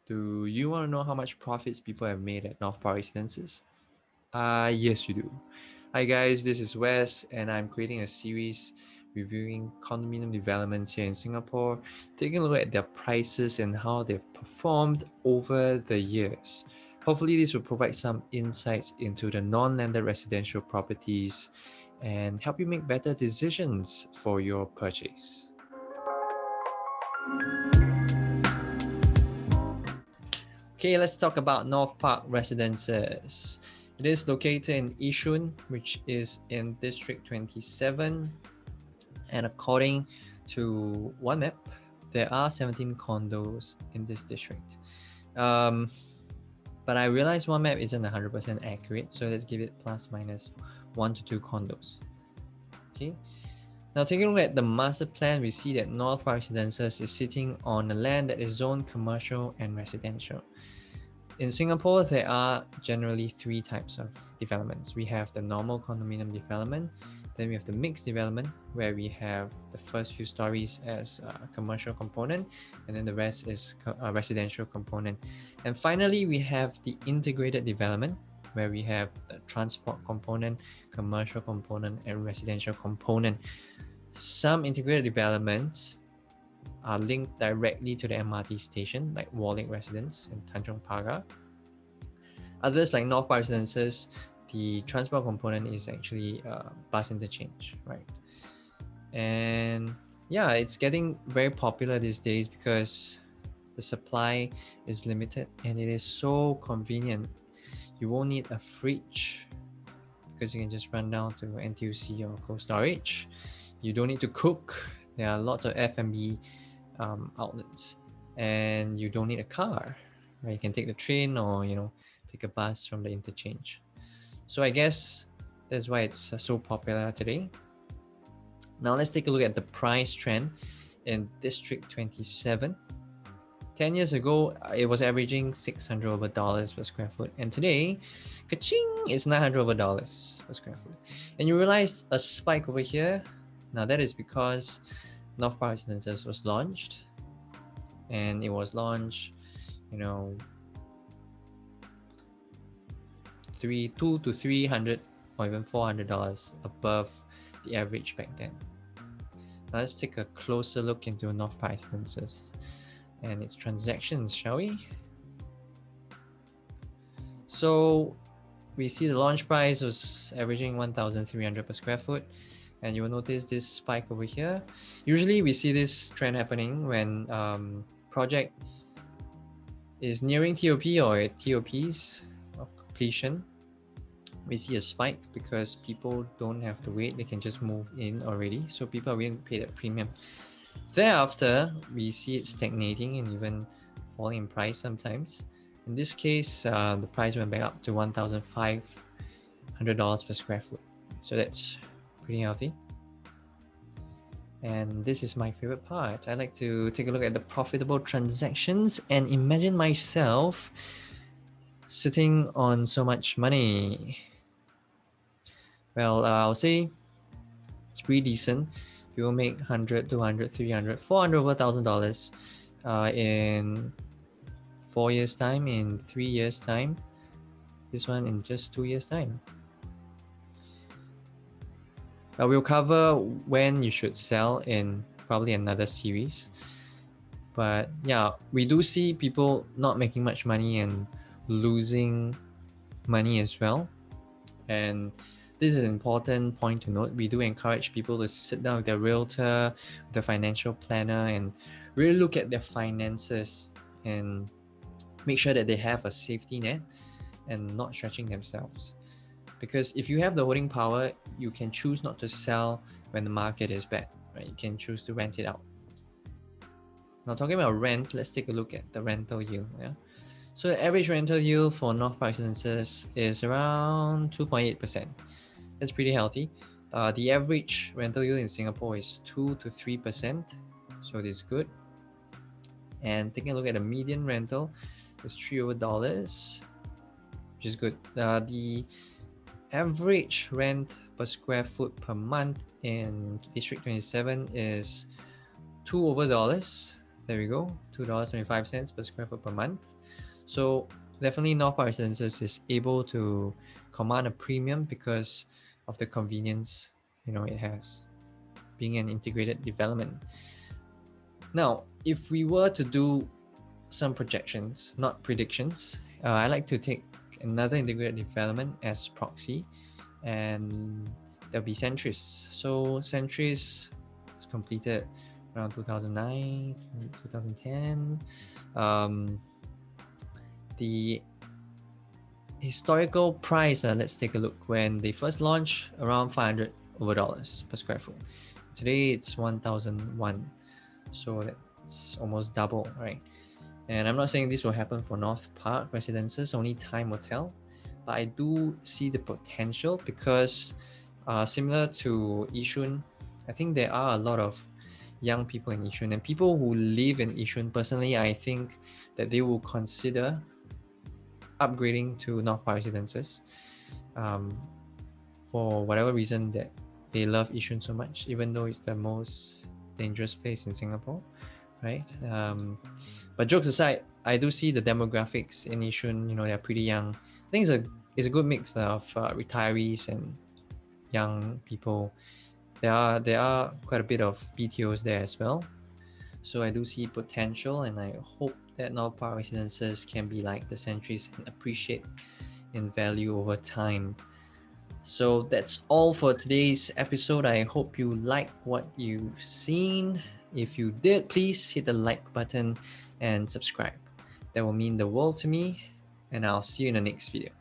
Do you want to know how much profits people have made at North Park Residences? Yes, you do. Hi guys, this is Wes, and I'm creating a series reviewing condominium developments here in Singapore, taking a look at their prices and how they've performed over the years. Hopefully, this will provide some insights into the non-landed residential properties and help you make better decisions for your purchase. Okay, let's talk about North Park Residences. It is located in Yishun, which is in District 27. And according to one map, there are 17 condos in this district. But I realize one map isn't 100% accurate, so let's give it plus minus 1 to 2 condos. Okay. Now, taking a look at the master plan, we see that North Park Residences is sitting on a land that is zoned commercial and residential. In Singapore, there are generally three types of developments. We have the normal condominium development, then we have the mixed development, where we have the first few stories as a commercial component, and then the rest is a residential component. And finally, we have the integrated development, where we have the transport component, commercial component, and residential component. Some integrated developments are linked directly to the MRT station, like Warwick Residence in Tanjong Pagar. Others, like North Park Residences, the transport component is actually bus interchange, right? And yeah, it's getting very popular these days because the supply is limited and it is so convenient. You won't need a fridge because you can just run down to NTUC or Cold Storage. You don't need to cook. There are lots of F&B outlets, and you don't need a car, right? You can take the train or take a bus from the interchange. So I guess that's why it's so popular today. Now let's take a look at the price trend in District 27. 10 years ago, it was averaging $600 per square foot, and today, ka-ching, it's $900 per square foot. And you realize a spike over here. Now that is because North Park Residences was launched, and it was launched, $2 to $300 or even $400 above the average back then. Now let's take a closer look into North Park Residences and its transactions, shall we? So we see the launch price was averaging 1,300 per square foot, and you will notice this spike over here. Usually we see this trend happening when project is nearing TOP or TOPs or completion. We see a spike because people don't have to wait, they can just move in already, so people are willing to pay that premium. Thereafter, we see it stagnating and even falling in price sometimes. In this case, the price went back up to $1,500 per square foot. So that's pretty healthy. And this is my favorite part. I like to take a look at the profitable transactions and imagine myself sitting on so much money. Well, I'll say it's pretty decent. People make $100, $200, $300, $400 over $1,000 in 4 years' time, in 3 years' time. This one in just 2 years' time. We'll cover when you should sell in probably another series. But yeah, we do see people not making much money and losing money as well. And this is an important point to note. We do encourage people to sit down with their realtor, the financial planner, and really look at their finances and make sure that they have a safety net and not stretching themselves. Because if you have the holding power, you can choose not to sell when the market is bad, right? You can choose to rent it out. Now, talking about rent, let's take a look at the rental yield. Yeah. So the average rental yield for North Park Residences is around 2.8%. That's pretty healthy. The average rental yield in Singapore is 2 to 3%, so it is good. And taking a look at the median rental, it's $3, which is good. The average rent per square foot per month in District 27 is $2. There we go, $2.25 per square foot per month. So definitely North Park Residences is able to command a premium because of the convenience, it has, being an integrated development. Now, if we were to do some projections, not predictions, I like to take another integrated development as proxy, and there'll be Centris. So Centris is completed around 2009, 2010. The historical price, let's take a look. When they first launched, around $500 per square foot. Today it's 1,001, so that's almost double, right? And I'm not saying this will happen for North Park Residences, only time will tell. But I do see the potential because similar to Yishun, I think there are a lot of young people in Yishun, and people who live in Yishun, personally, I think that they will consider upgrading to North Park Residences for whatever reason that they love Yishun so much, even though it's the most dangerous place in Singapore, right? But jokes aside, I do see the demographics in Yishun. They're pretty young. I think it's a good mix of retirees and young people. There are quite a bit of BTOs there as well. So I do see potential, and I hope that North Park Residences can be like the Centuries and appreciate in value over time. So that's all for today's episode. I hope you like what you've seen. If you did, please hit the like button and subscribe. That will mean the world to me, and I'll see you in the next video.